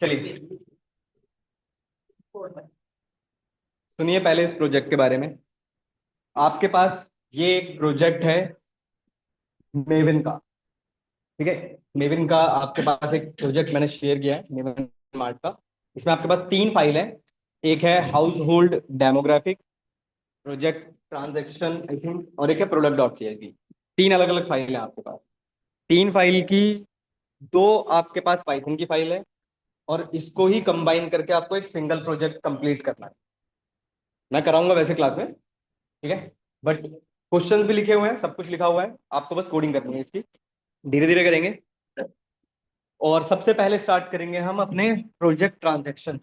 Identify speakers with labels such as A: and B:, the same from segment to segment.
A: चलिए सुनिए पहले इस प्रोजेक्ट के बारे में। आपके पास ये एक प्रोजेक्ट है मेविन का। ठीक है। मेविन का आपके पास एक प्रोजेक्ट मैंने शेयर किया है मेविन मार्ट का। इसमें आपके पास तीन फाइल है। एक है house hold demographic, project transaction I think, और एक है प्रोडक्ट डॉट सीएसवी। तीन अलग अलग फाइल है आपके पास। तीन फाइल की दो आपके पास पाइथन की फाइल है, और इसको ही कंबाइन करके आपको एक सिंगल प्रोजेक्ट कंप्लीट करना है। मैं कराऊंगा वैसे क्लास में, ठीक है, बट क्वेश्चंस भी लिखे हुए हैं, सब कुछ लिखा हुआ है, आपको बस कोडिंग करनी है इसकी। धीरे धीरे करेंगे। और सबसे पहले स्टार्ट करेंगे हम अपने प्रोजेक्ट ट्रांजेक्शन।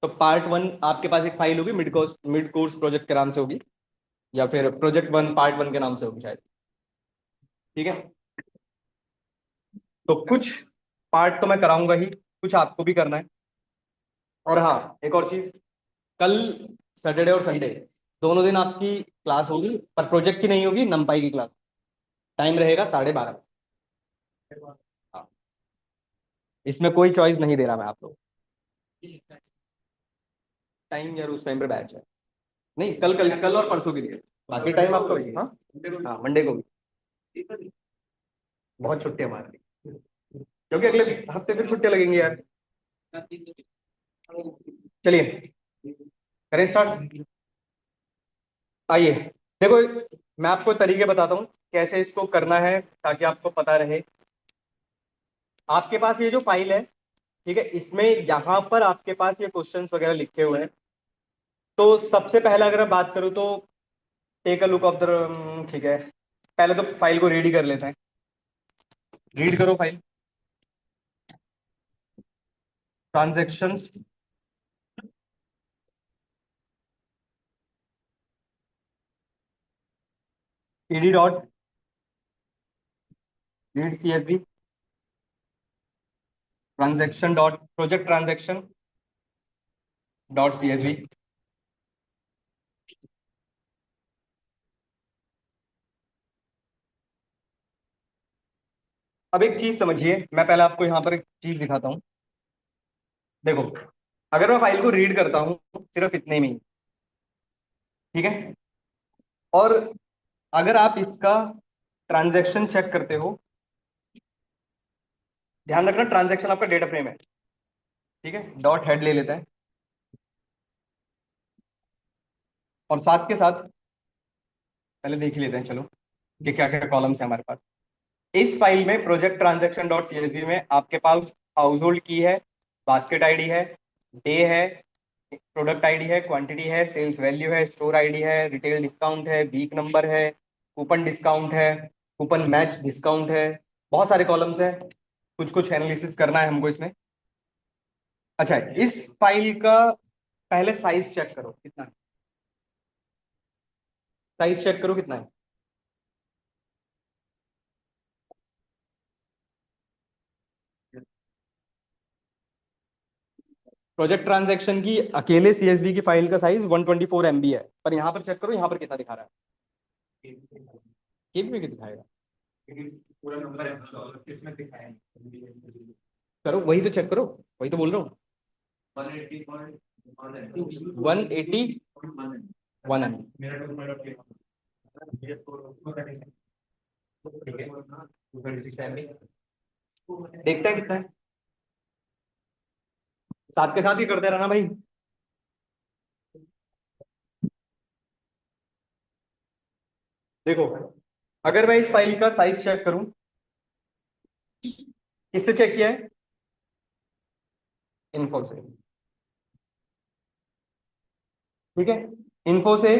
A: तो पार्ट वन आपके पास एक फाइल होगी, मिड कोर्स प्रोजेक्ट के नाम से होगी, या फिर प्रोजेक्ट वन पार्ट वन के नाम से होगी शायद। ठीक है। तो कुछ पार्ट तो मैं कराऊंगा ही, कुछ आपको भी करना है। और हाँ, एक और चीज, कल सैटरडे और संडे दोनों दिन आपकी क्लास होगी, पर प्रोजेक्ट की नहीं होगी, नंपाई की क्लास। टाइम रहेगा 12:30। हाँ, इसमें कोई चॉइस नहीं दे रहा मैं आप लोग। टाइम यार उस टाइम पे बैच है। नहीं, कल कल कल और परसों के लिए। बाकी टाइम आपका वही। हाँ, हाँ मंडे को भी। बहुत छुट्टियां मार दी, क्योंकि अगले हफ्ते फिर छुट्टियां लगेंगी यार। चलिए करें स्टार्ट। आइए, देखो, मैं आपको तरीके बताता हूँ कैसे इसको करना है, ताकि आपको पता रहे। आपके पास ये जो फाइल है, ठीक है, इसमें यहाँ पर आपके पास ये क्वेश्चंस वगैरह लिखे हुए हैं। तो सबसे पहले अगर मैं बात करूँ तो take a look of the, ठीक है, पहले तो फाइल को रीड ही कर लेते हैं। रीड करो file, transactions. ED dot read CSV transaction dot project transaction dot CSV. अब एक चीज समझिए, मैं पहले आपको यहाँ पर एक चीज दिखाता हूँ। देखो, अगर मैं फाइल को रीड करता हूँ सिर्फ इतने में ही, ठीक है, और अगर आप इसका ट्रांजैक्शन चेक करते हो, ध्यान रखना ट्रांजैक्शन आपका डेटा फ्रेम है, ठीक है, डॉट हेड ले लेता है, और साथ के साथ पहले देख ही लेते हैं चलो कि क्या क्या कॉलम्स है हमारे पास। इस फाइल में प्रोजेक्ट ट्रांजैक्शन डॉट सीएसवी में आपके पास हाउस होल्ड की है, बास्केट आईडी है, डे है, प्रोडक्ट आईडी है, क्वांटिटी है, सेल्स वैल्यू है, स्टोर आईडी है, रिटेल डिस्काउंट है, वीक नंबर है, कूपन डिस्काउंट है, कूपन मैच डिस्काउंट है। बहुत सारे कॉलम्स हैं, कुछ कुछ एनालिसिस करना है हमको इसमें। अच्छा, इस फाइल का पहले साइज चेक करो कितना है। साइज चेक करो कितना है। प्रोजेक्ट ट्रांजैक्शन की अकेले सीएसवी की फाइल का साइज 124 MB है, पर यहाँ पर चेक करो यहाँ पर कितना दिखा रहा है। केबी में कितना दिखाएगा? पूरा नंबर है, किसमें दिखाया है? करो, वही तो चेक करो, वही तो बोल रहा हूँ। 180 1 देखते हैं कितना है, साथ के साथ ही करते रहना भाई। देखो, अगर मैं इस फाइल का साइज चेक करूं, किससे चेक किया है? इन्फो से, ठीक है। इन्फो से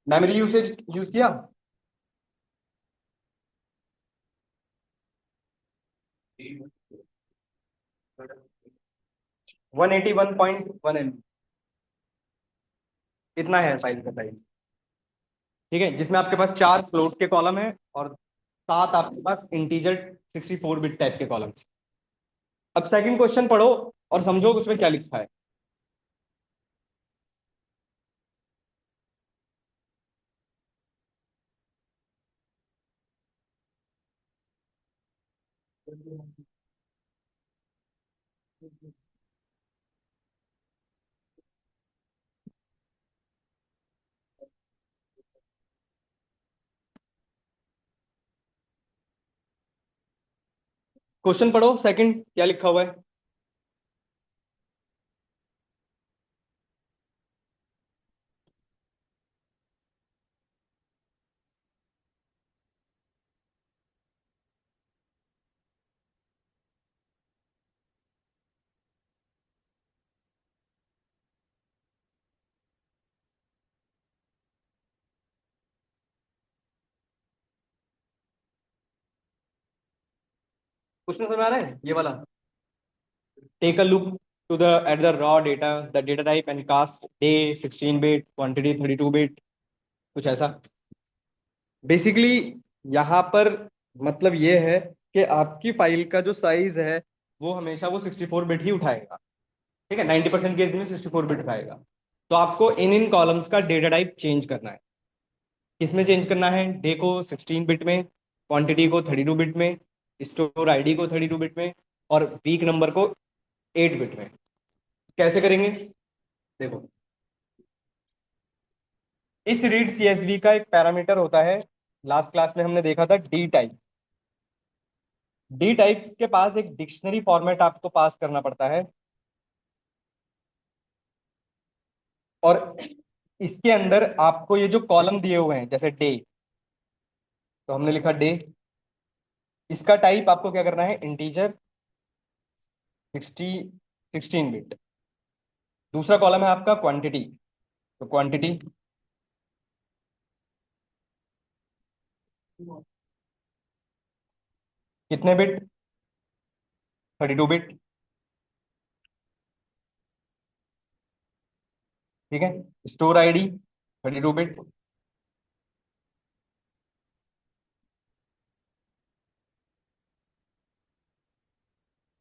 A: मेमोरी यूसेज यूज किया। 181.1 MB इतना है फाइल का साइज, ठीक है, जिसमें आपके पास चार फ्लोट के कॉलम है और सात आपके पास इंटीजर 64 बिट टाइप के कॉलम्स। अब सेकंड क्वेश्चन पढ़ो और समझो उसमें क्या लिखा है। क्वेश्चन पढ़ो सेकंड, क्या लिखा हुआ है। क्वेश्चन समझ में आ रहा है ये वाला। Take a look to the at the raw data, the data type and cast day, 16 bit, quantity 32 bit, कुछ ऐसा। बेसिकली यहाँ पर मतलब ये है कि आपकी फाइल का जो साइज है वो हमेशा वो 64 बिट ही उठाएगा। ठीक है, 90% केस में 64 बिट उठाएगा। तो आपको इन इन कॉलम्स का डेटा टाइप चेंज करना है। किसमें चेंज करना है? डे को 16 बिट में, क्वांटिटी को 32 बिट में, स्टोर आईडी को 32 बिट में, और वीक नंबर को 8 बिट में। कैसे करेंगे? देखो, इस रीड सीएसवी का एक पैरामीटर होता है, लास्ट क्लास में हमने देखा था, डी टाइप। डी टाइप के पास एक डिक्शनरी फॉर्मेट आपको पास करना पड़ता है, और इसके अंदर आपको ये जो कॉलम दिए हुए हैं जैसे डे, तो हमने लिखा डे, इसका टाइप आपको क्या करना है? Integer, 16 bit. दूसरा कॉलम है आपका क्वांटिटी, तो क्वांटिटी कितने बिट? 32 बिट। ठीक है, store ID 32 bit,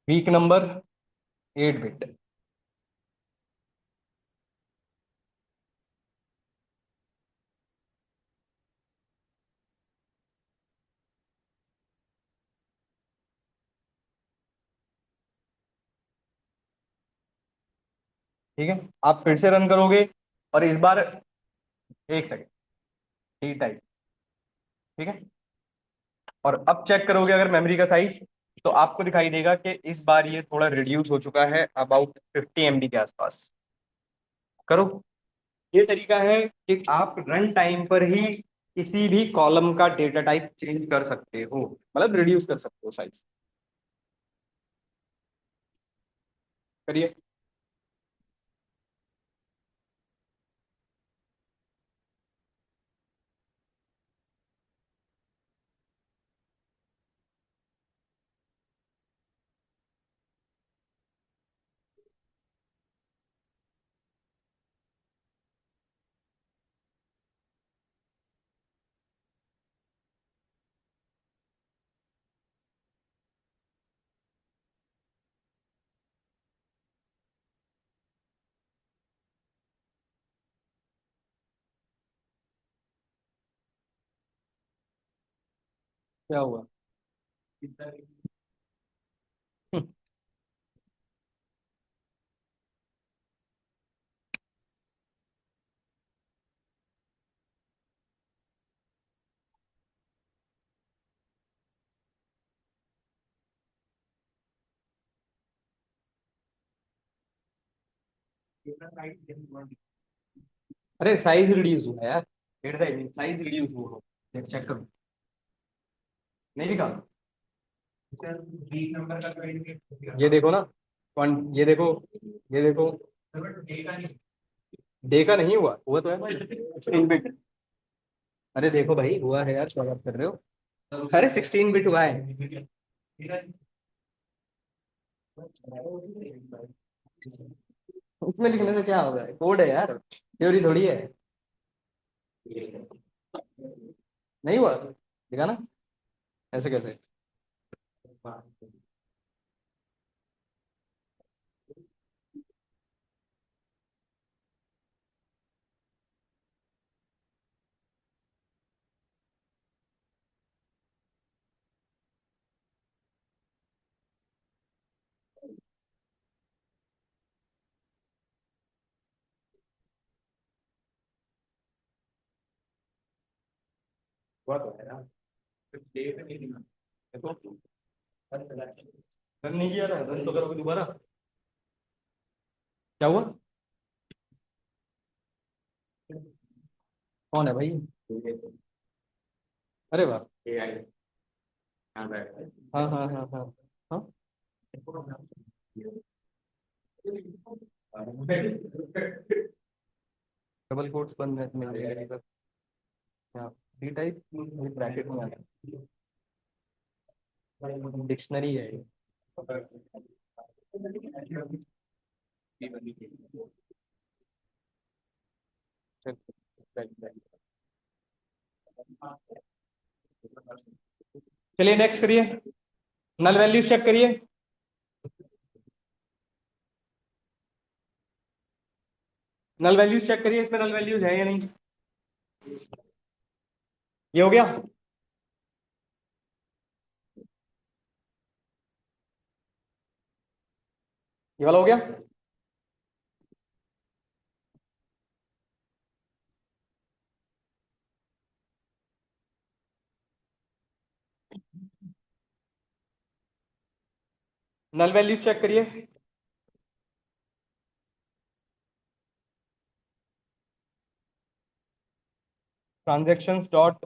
A: week number 8 bit. ठीक है, आप फिर से रन करोगे और इस बार, एक सेकेंड, डी टाइप। ठीक है, और अब चेक करोगे अगर मेमोरी का साइज, तो आपको दिखाई देगा कि इस बार ये थोड़ा रिड्यूस हो चुका है, अबाउट 50 MB के आसपास। करो। ये तरीका है कि आप रन टाइम पर ही किसी भी कॉलम का डेटा टाइप चेंज कर सकते हो, मतलब रिड्यूस कर सकते हो साइज। करिए। क्या हुआ? अरे साइज रिड्यूस हुआ यार, डेटा टाइप साइज रिड्यूस हुआ। चेक करो। नहीं लिखा? ये देखो ना, ये देखो, ये देखो। डे का नहीं हुआ, हुआ तो है 16 बिट। अरे देखो भाई, हुआ है यार, क्या बात कर रहे हो? अरे 16 बिट हुआ है। उसमें लिखने से क्या होगा? कोड है यार, थ्योरी थोड़ी है। नहीं हुआ? दिखा ना। ऐसे कैसे? देखो, रन नहीं किया था, रन तो करोगे दोबारा। क्या हुआ? कौन है भाई? अरे वाह। हाँ हाँ हाँ हाँ हाँ। डबल कोट्स बंद है मिल जाएगा। क्या? डी टाइप ब्रैकेट में आता है, डिक्शनरी है ये। चलिए नेक्स्ट करिए। नल वैल्यूज चेक करिए। नल वैल्यूज चेक करिए, इसमें नल वैल्यूज है या नहीं। ये हो गया। ये वाला हो गया। नल वैल्यूज चेक करिए। Transactions dot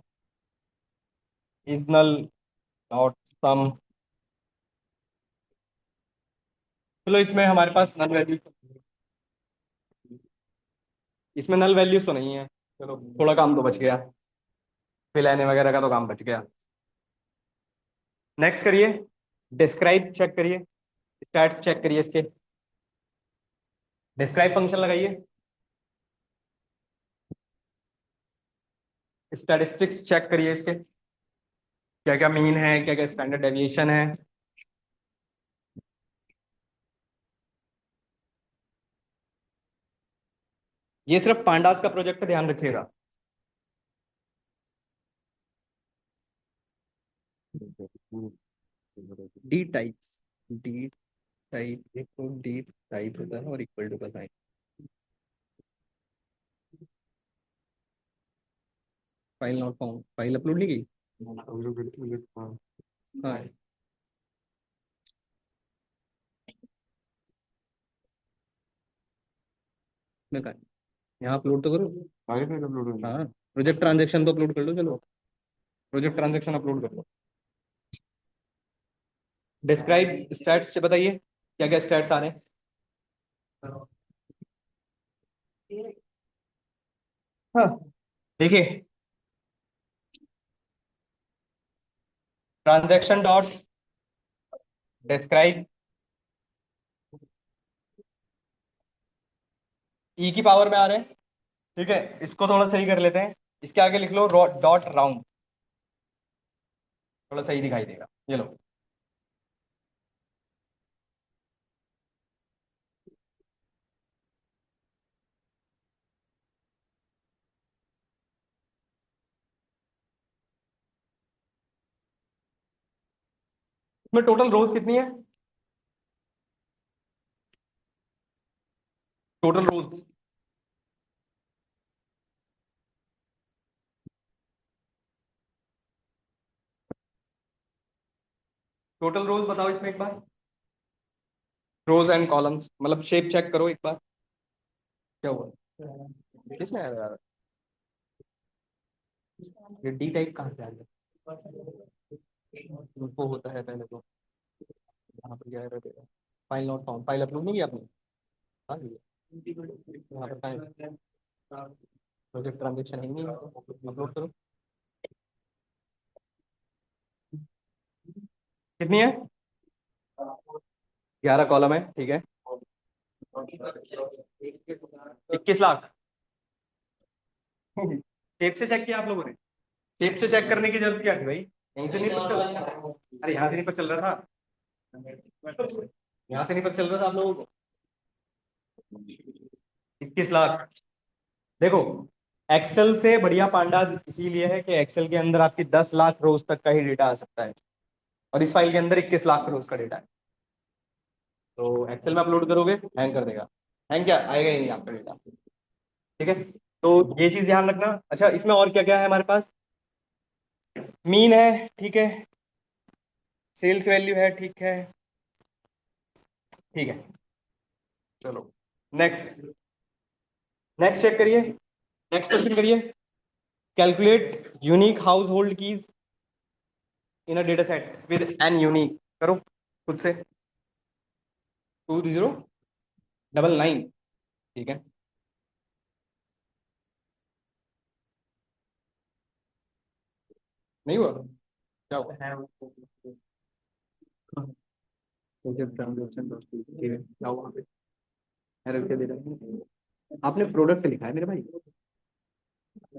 A: is null dot sum. चलो इसमें हमारे पास नल वैल्यूज, इसमें नल वैल्यूज तो नहीं है। चलो थोड़ा काम तो बच गया, फिल आने वगैरह का तो काम बच गया। नेक्स्ट करिए। डिस्क्राइब चेक करिए, स्टैट्स चेक करिए इसके। डिस्क्राइब फंक्शन लगाइए। स्टैटिस्टिक्स चेक करिए इसके, क्या क्या मीन है, क्या क्या स्टैंडर्ड डेविएशन है। ये सिर्फ पांडास का प्रोजेक्ट है, ध्यान रखिएगा। डी टाइप्स, डी टाइप, एक तो डी टाइप होता है और इक्वल टू का sign. File not found, file upload नहीं की। हाँ। मैं कहा यहाँ अपलोड तो करो। आगे फिर अपलोड होगा। हाँ, प्रोजेक्ट ट्रांजेक्शन तो अपलोड कर लो, चलो प्रोजेक्ट ट्रांजेक्शन अपलोड कर लो। डिस्क्राइब स्टैट्स बताइए, क्या क्या स्टैट्स आ रहे हैं। हाँ, देखिए, ट्रांजेक्शन डॉट डिस्क्राइब ई की पावर में आ रहे हैं। ठीक है, इसको थोड़ा सही कर लेते हैं। इसके आगे लिख लो डॉट राउंड, थोड़ा सही दिखाई देगा। ये लो। इसमें टोटल रोज कितनी है? टोटल रोज, टोटल रोज बताओ इसमें एक बार। रोज एंड कॉलम्स मतलब शेप चेक करो एक बार। क्या हुआ किसमें आ रहा है? ये डी टाइप कहाँ से आ गया? वो होता है पहले तो, यहाँ पर क्या है, file not found, file upload नहीं किया आपने। हाँ जी, यहाँ पर प्रोजेक्ट ट्रांजेक्शन है नहीं, अपलोड करो। कितनी है? 11 कॉलम है, ठीक है। 21 लाख। टेप से चेक किया आप लोगों ने? टेप से चेक करने की जरूरत क्या थी भाई? यहीं से नहीं पता चल, अरे यहाँ से नहीं पता चल रहा था, यहाँ से नहीं पता चल रहा था आप लोगों को? 21 लाख। देखो, एक्सेल से बढ़िया पांडा इसीलिए है कि एक्सेल के अंदर आपकी 10 लाख रोज तक का ही डेटा आ सकता है, और इस फाइल के अंदर 21 लाख रोज का डेटा है। तो एक्सेल में अपलोड करोगे हैंग कर देगा। हैंग क्या आएगा ही नहीं आपका डेटा। ठीक है, तो ये चीज ध्यान रखना। अच्छा, इसमें और क्या क्या है हमारे पास? मीन है, ठीक है। सेल्स वैल्यू है, ठीक है। ठीक है, चलो नेक्स्ट। नेक्स्ट चेक करिए, नेक्स्ट क्वेश्चन करिए। Calculate unique household keys in a data set with an unique. करो खुद से। 2099। ठीक है। नहीं हुआ, क्या हुआ? मुझे ट्रांजेक्शन ठीक है, क्या हुआ? एरर क्या दे रहा है? आपने प्रोडक्ट लिखा है मेरे भाई।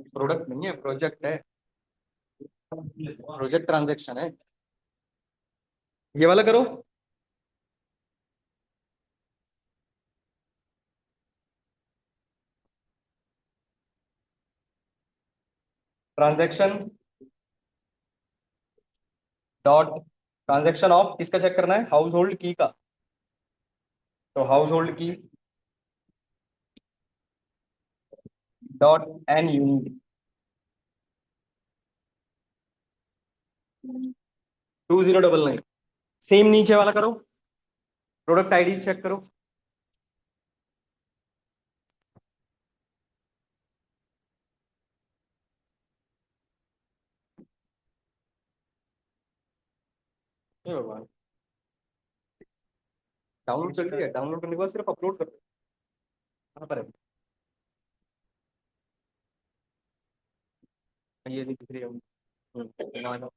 A: प्रोडक्ट नहीं है, प्रोजेक्ट है। प्रोजेक्ट ट्रांजेक्शन है। ये वाला करो। ट्रांजेक्शन डॉट ट्रांजेक्शन ऑफ किसका चेक करना है? हाउस होल्ड की का। तो हाउस होल्ड की डॉट एन यूनिट 2099। सेम नीचे वाला करो, प्रोडक्ट आईडी चेक करो। ये भगवान, डाउनलोड चल रही है, डाउनलोड करने के बाद सिर्फ अपलोड करो। कहाँ पर है? ये नहीं दिख रही है। ना, ना, ना।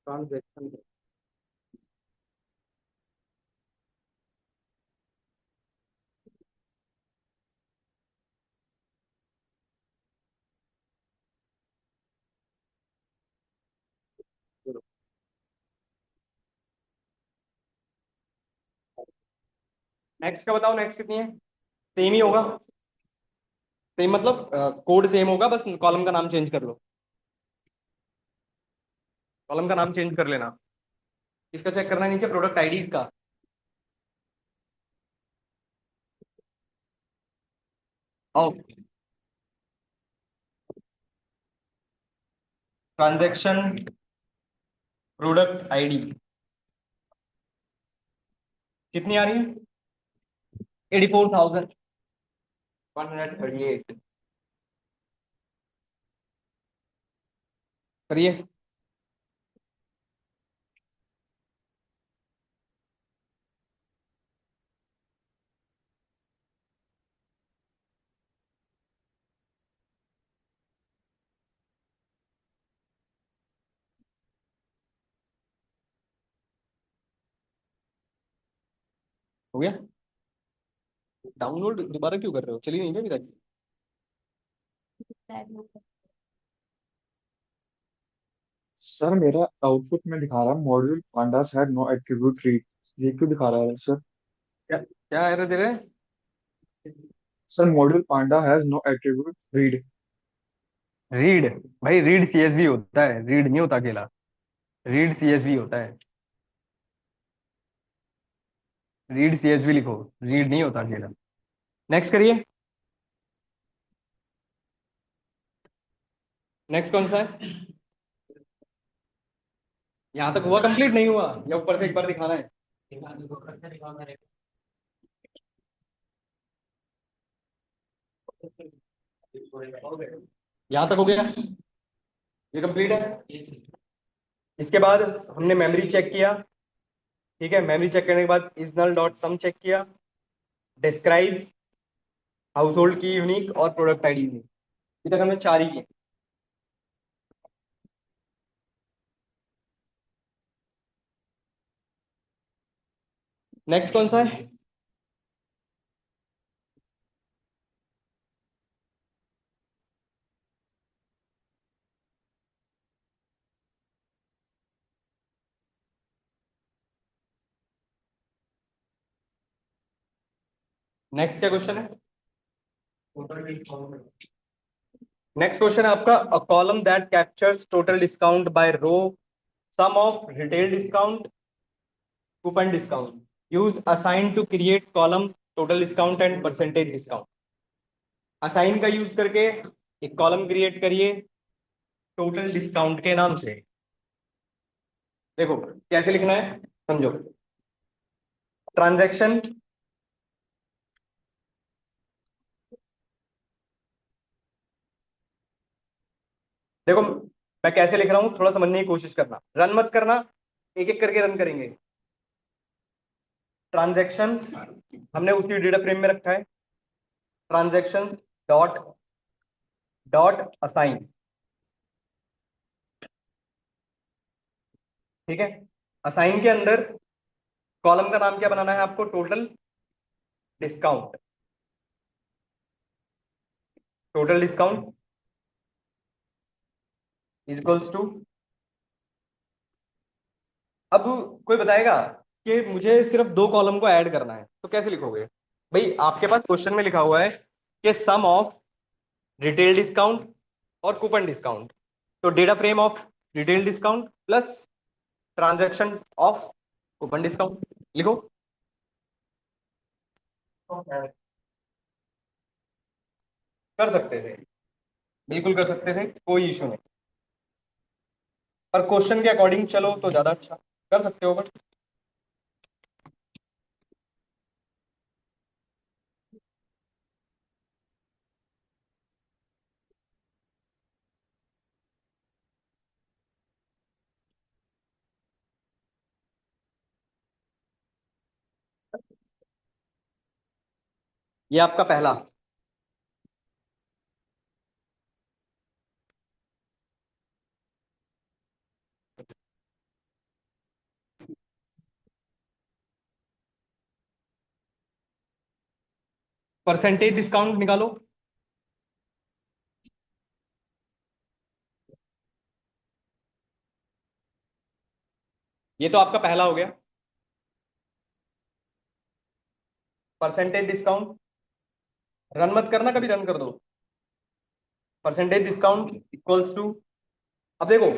A: ट्रांजेक्शन नेक्स्ट का बताओ, नेक्स्ट कितनी है? सेम ही होगा। सेम मतलब कोड सेम होगा, बस कॉलम का नाम चेंज कर लो। कॉलम का नाम चेंज कर लेना। किसका चेक करना है नीचे? प्रोडक्ट आईडी का। ओके। ट्रांजेक्शन प्रोडक्ट आईडी कितनी आ रही है? 84,138। करिए। हो गया। डाउनलोड दोबारा क्यों कर रहे हो? चलिए नहीं अभी तक।
B: सर मेरा आउटपुट में दिखा रहा है module pandas had no attribute read. ये क्यों दिखा रहा है सर?
A: क्या क्या एरर दे रहे हैं?
B: Sir module panda has no attribute read.
A: Read? भाई रीड सीएसवी होता है, रीड नहीं होता अकेला। रीड सीएसवी होता है। रीड सीएसवी लिखो, रीड नहीं होता अकेला। नेक्स्ट करिए। नेक्स्ट कौन सा है? यहाँ तक हुआ, कंप्लीट नहीं हुआ, या ऊपर से एक बार दिखाना है? यहाँ तक हो गया, ये कंप्लीट है। इसके बाद हमने मेमोरी चेक किया। ठीक है, मेमोरी चेक करने के बाद is null dot sum check किया। डिस्क्राइब हाउस होल्ड की यूनिक और प्रोडक्ट आईडी यूनिक। अभी तक हमने चार ही किए। नेक्स्ट कौन सा है? नेक्स्ट क्या क्वेश्चन है? नेक्स्ट क्वेश्चन है आपका, a column that captures total discount by row, sum of retail discount, coupon discount, use assign to create column total discount and percentage discount. Assign का यूज करके एक कॉलम क्रिएट करिए total discount के नाम से। देखो कैसे लिखना है, समझो। ट्रांजैक्शन, देखो मैं कैसे लिख रहा हूं थोड़ा समझने की कोशिश करना, रन मत करना, एक एक करके रन करेंगे। ट्रांजैक्शन हमने उसी डेटा फ्रेम में रखा है, ट्रांजैक्शन डॉट डॉट असाइन। ठीक है, असाइन के अंदर कॉलम का नाम क्या बनाना है आपको, total discount. Total discount is equals to, अब कोई बताएगा कि मुझे सिर्फ दो कॉलम को ऐड करना है, तो कैसे लिखोगे? भाई आपके पास क्वेश्चन में लिखा हुआ है कि सम ऑफ रिटेल डिस्काउंट और कूपन डिस्काउंट, तो data frame of retail discount plus transaction of coupon discount लिखो। कर सकते थे, बिल्कुल कर सकते थे, कोई इशू नहीं, पर क्वेश्चन के अकॉर्डिंग चलो तो ज्यादा अच्छा, कर सकते हो बट। ये आपका पहला, परसेंटेज डिस्काउंट निकालो। ये तो आपका पहला हो गया, परसेंटेज डिस्काउंट, रन मत करना, कभी रन कर दो। परसेंटेज डिस्काउंट इक्वल्स टू, अब देखो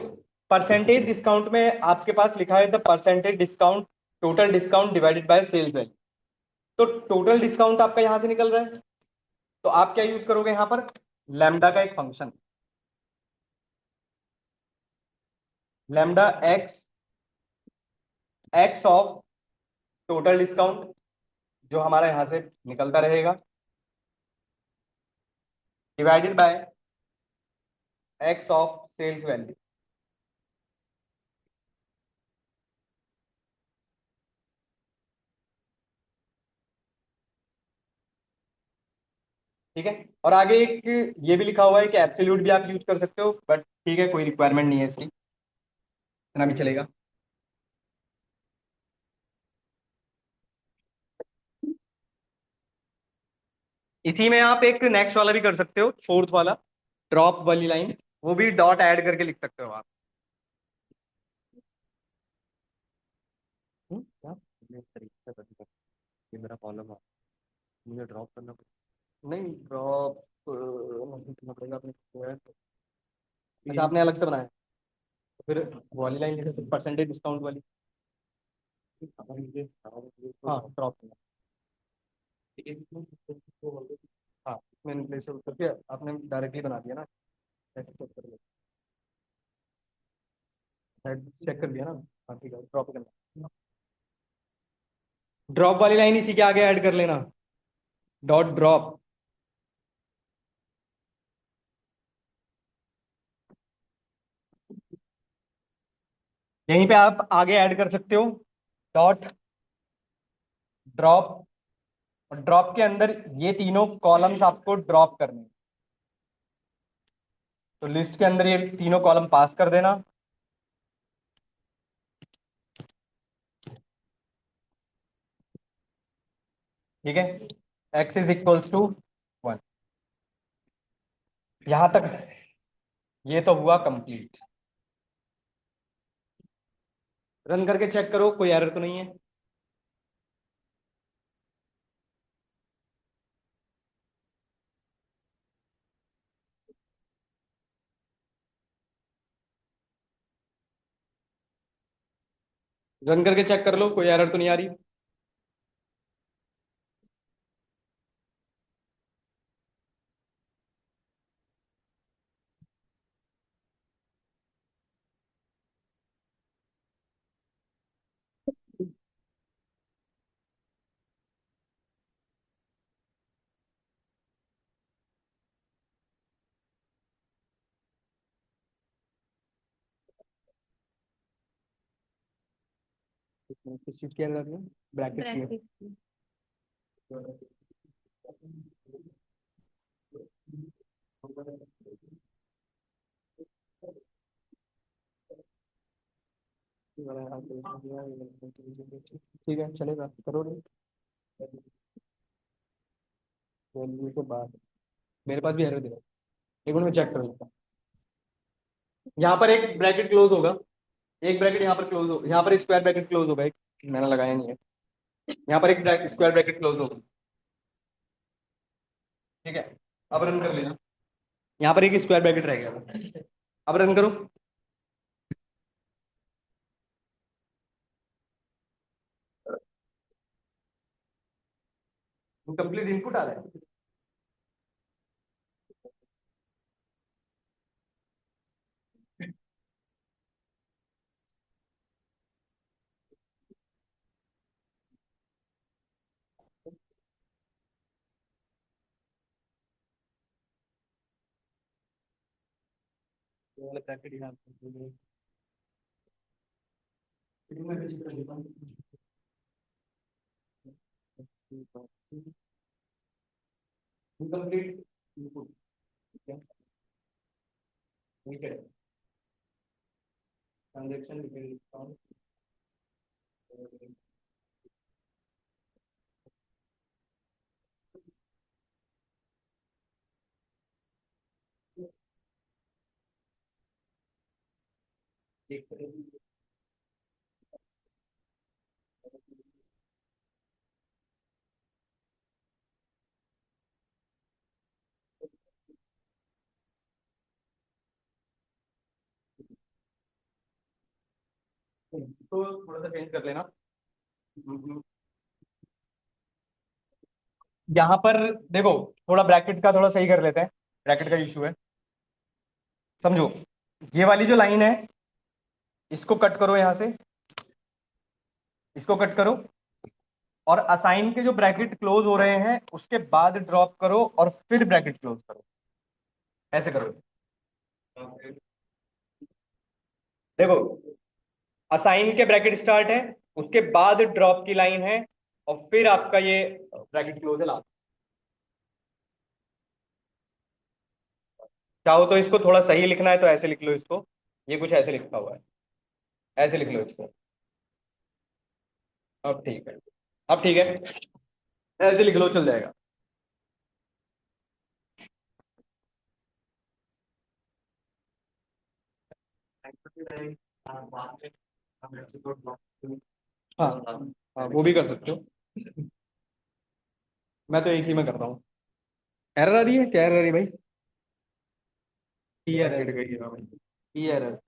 A: परसेंटेज डिस्काउंट में आपके पास लिखा है the percentage discount total discount divided by sales value, तो टोटल डिस्काउंट आपका यहां से निकल रहा है, तो आप क्या यूज करोगे यहां पर, लैम्डा का एक function, lambda x, x of total discount जो हमारा यहां से निकलता रहेगा, divided by x of sales value. ठीक है, और आगे एक ये भी लिखा हुआ है कि एब्सोल्यूट भी आप यूज कर सकते हो, बट ठीक है कोई रिक्वायरमेंट नहीं है इसकी, इतना भी चलेगा। इसी में आप एक नेक्स्ट वाला भी कर सकते हो, फोर्थ वाला, ड्रॉप वाली लाइन, वो भी डॉट ऐड करके लिख सकते हो आप। क्या ये तरीका बदल, ये मेरा कॉलम है, मुझे ड्रॉप करना नहीं, ड्रॉप नहीं करना पड़ेगा अपने को है। अच्छा आपने अलग से बनाया है, तो फिर वो वाली लाइन लिखे, परसेंटेज डिस्काउंट वाली। हाँ ड्रॉप करना, हाँ मैंने प्लेस करके आपने डायरेक्टली बना दिया ना, ऐसे चेक कर लिया, चेक कर लिया ना। हाँ ठीक है, ड्रॉप करना, ड्रॉप वाली लाइन इसी के आगे ऐड कर लेना, डॉट ड्रॉप। यहीं पे आप आगे ऐड कर सकते हो, डॉट ड्रॉप, और ड्रॉप के अंदर ये तीनों कॉलम्स आपको ड्रॉप करने हैं। तो लिस्ट के अंदर ये तीनों कॉलम पास कर देना। ठीक है, एक्स इज इक्वल्स टू 1, यहां तक ये तो हुआ कंप्लीट। रन करके चेक करो कोई एरर तो नहीं है। रन करके चेक कर लो कोई एरर तो नहीं आ रही। किस चीज की एरर है? ब्रैकेट की। ठीक है चलेगा, करो नहीं। वैल्यू के बाद मेरे पास भी एरर दे रहा है। एक मिनट में चेक कर लेता हूँ। यहाँ पर एक ब्रैकेट क्लोज होगा, एक ब्रैकेट यहाँ पर क्लोज हो, यहाँ पर स्क्वायर ब्रैकेट क्लोज होगा एक, मैंने लगाया नहीं है। यहाँ पर एक स्क्वायर ब्रैकेट क्लोज होगा। ठीक है, अब रन कर लेना। यहाँ पर एक स्क्वायर ब्रैकेट रह गया, अब रन करो। कंप्लीट इनपुट आ रहा है। ये वाला ब्रैकेट यहाँ कंप्लीट इनपुट। ठीक है, ट्रांजेक्शन तो थोड़ा सा चेंज कर लेना। यहाँ पर देखो, थोड़ा ब्रैकेट का थोड़ा सही कर लेते हैं, ब्रैकेट का इशू है। समझो, ये वाली जो लाइन है इसको कट करो यहाँ से, इसको कट करो, और असाइन के जो ब्रैकेट क्लोज हो रहे हैं उसके बाद ड्रॉप करो और फिर ब्रैकेट क्लोज करो, ऐसे करो। देखो, असाइन के ब्रैकेट स्टार्ट है, उसके बाद ड्रॉप की लाइन है, और फिर आपका ये ब्रैकेट क्लोज है लास्ट। चाहो तो इसको थोड़ा सही लिखना है तो ऐसे लिख लो इसको, ये कुछ ऐसे लिखा हुआ है, ऐसे लिख लो इसको। अब ठीक है, अब ठीक है, ऐसे लिख लो चल जाएगा। हाँ हाँ, वो भी कर सकते हो। मैं तो एक ही में करता हूँ। एरर आ रही है, क्या एरर आ रही है भाई? ई एरर गई है भाई, ई error.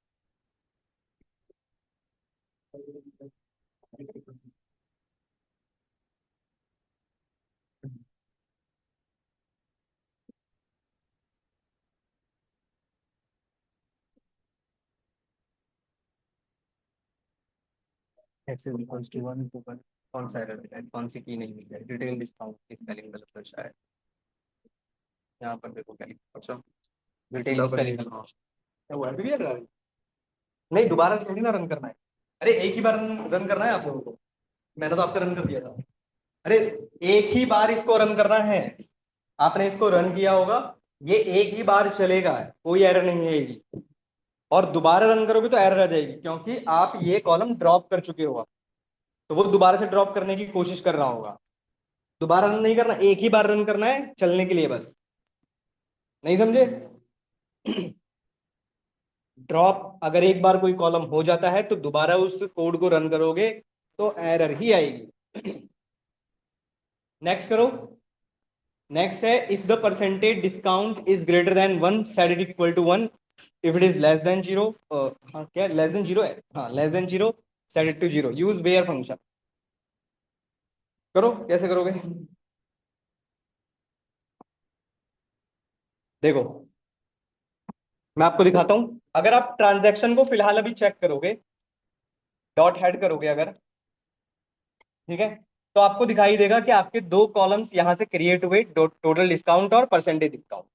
A: Axis equals to 1 to 1। कौन सा एरर है, कौन सी की नहीं है? रिटेल डिस्काउंट की स्पेलिंग गलत है शायद। यहाँ पर देखो क्या लिखा, अच्छा रिटेल स्पेलिंग गलत है, वो भी एरर आ रही है। नहीं, दोबारा थोड़ी ना रन करना है। अरे एक ही बार रन करना है आप लोगों को, मैंने तो आपका रन कर दिया था। अरे एक ही बार इसको रन करना है, आपने इसको रन किया होगा, ये एक ही बार चलेगा, कोई एरर नहीं आएगी। और दोबारा रन करोगे तो एरर आ जाएगी, क्योंकि आप ये कॉलम ड्रॉप कर चुके हो, तो वो दोबारा से ड्रॉप करने की कोशिश कर रहा होगा। दोबारा रन नहीं करना, एक ही बार रन करना है चलने के लिए बस। नहीं समझे? ड्रॉप अगर एक बार कोई कॉलम हो जाता है तो दोबारा उस कोड को रन करोगे तो एरर ही आएगी। नेक्स्ट करो। नेक्स्ट है, if the percentage discount is greater than 1 set it equal to 1, if it is less than 0, हाँ क्या लेस देन 0 है, हाँ less than 0 set it to zero, use where function. करो, कैसे करोगे? देखो, मैं आपको दिखाता हूं। अगर आप ट्रांजैक्शन को फिलहाल अभी चेक करोगे, डॉट हेड करोगे अगर, ठीक है, तो आपको दिखाई देगा कि आपके दो कॉलम्स यहां से क्रिएट हुए, टोटल डिस्काउंट और परसेंटेज डिस्काउंट।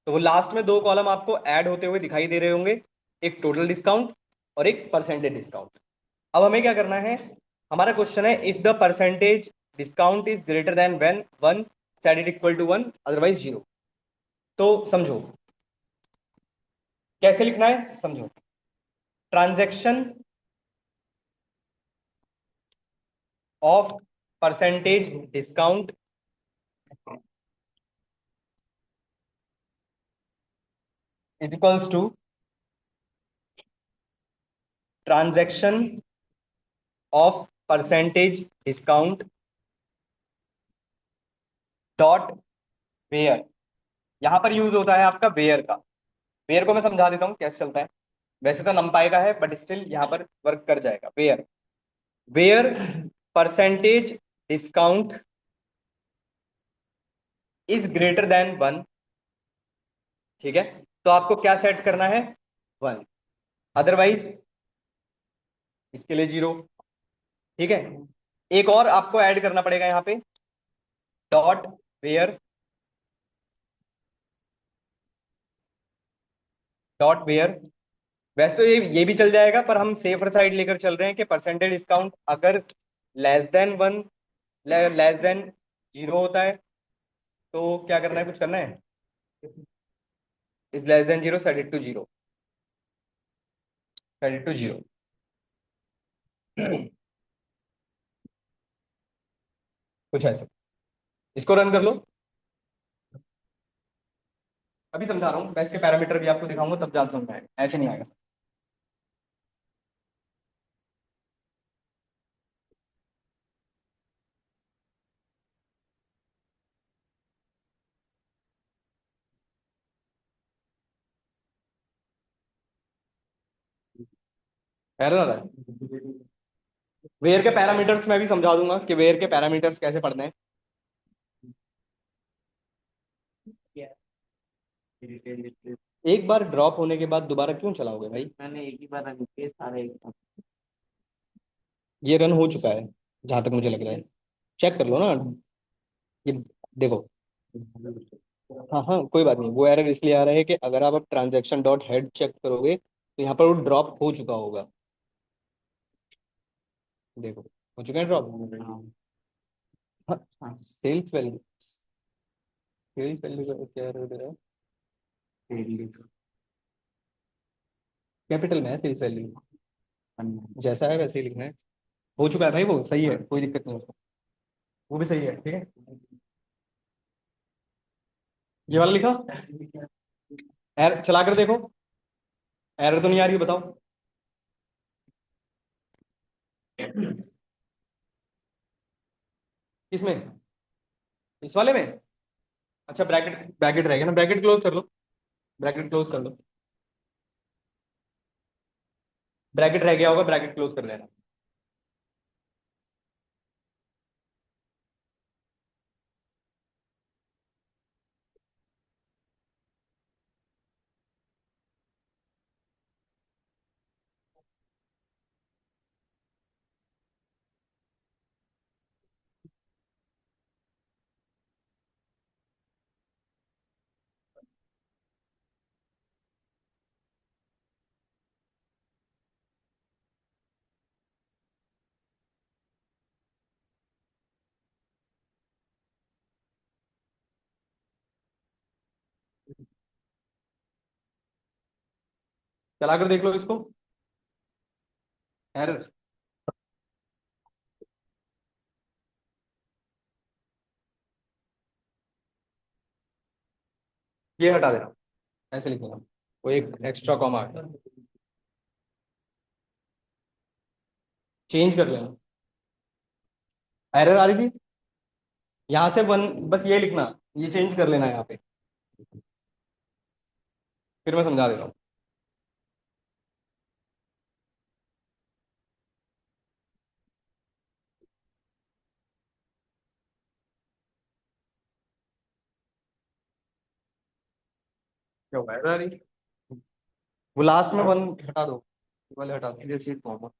A: तो वो लास्ट में दो कॉलम आपको ऐड होते हुए दिखाई दे रहे होंगे, एक टोटल डिस्काउंट और एक परसेंटेज डिस्काउंट। अब हमें क्या करना है? हमारा क्वेश्चन है, if the percentage discount is greater than one one, set it equal to one, otherwise zero. तो समझो कैसे लिखना है, समझो। Transaction of percentage discount is equals to transaction of percentage discount dot where. यहां पर यूज होता है आपका वेयर का। वेयर को मैं समझा देता हूं कैसे चलता है। वैसे तो नंपाई का है, बट स्टिल यहां पर वर्क कर जाएगा। Where, where percentage discount is greater than one, ठीक है, तो आपको क्या सेट करना है? वन, अदरवाइज इसके लिए जीरो, ठीक है। एक और आपको ऐड करना पड़ेगा यहाँ पे, डॉट वेयर, डॉट वेयर। वैसे तो ये भी चल जाएगा, पर हम सेफर साइड लेकर चल रहे हैं कि परसेंटेज डिस्काउंट अगर less than one, less than zero होता है, तो क्या करना है, कुछ करना है? Is less than zero, set it to zero, set it to zero. कुछ ऐसे, इसको रन कर लो। अभी समझा रहा हूँ, मैं इसके पैरामीटर भी आपको दिखाऊंगा, तब ज्यादा समझ में आएगा, ऐसे नहीं आएगा। एरर आ रहा है। वेयर के पैरामीटर्स मैं भी समझा दूंगा कि वेयर के पैरामीटर्स कैसे पढ़ने हैं। एक बार ड्रॉप होने के बाद दोबारा क्यों चलाओगे भाई? मैंने एक ही बार रन किए सारे एक साथ। ये रन हो चुका है जहां तक मुझे लग रहा है, चेक कर लो ना। ये देखो, हाँ हाँ कोई बात नहीं, वो एरर इसलिए आ रहा है कि अगर आप अब ट्रांजेक्शन डॉट हेड चेक करोगे तो यहाँ पर वो ड्रॉप हो चुका होगा। देखो, हो चुका है ड्रॉप। हाँ, सेल्स वैल्यू, सेल्स वैल्यू का क्या एरर दे रहा है? कैपिटल में है सेल्स वैल्यू, जैसा है वैसे ही लिखना है। हो चुका है भाई, वो सही है, कोई दिक्कत नहीं है उसको। वो भी सही है, ठीक है। ये वाला लिखा, एर चला कर देखो, एरर तो नहीं आ रही, बताओ। किसमें? इस वाले में? अच्छा, ब्रैकेट ब्रैकेट रहेगा ना, ब्रैकेट क्लोज कर लो, ब्रैकेट क्लोज कर लो। ब्रैकेट रह गया होगा, ब्रैकेट क्लोज कर लेना। चला कर देख लो इसको, एरर। ये हटा देना, ऐसे लिखूंगा, वो एक एक्स्ट्रा कॉमा चेंज कर लेना। एरर आ रही थी यहाँ से वन, बस ये लिखना, ये चेंज कर लेना यहाँ पे, फिर मैं समझा देता हूँ। क्या हुआ है? अरे, वो लास्ट में वन हटा दो, ये वाले हटा दो।
B: जैसे कॉमा।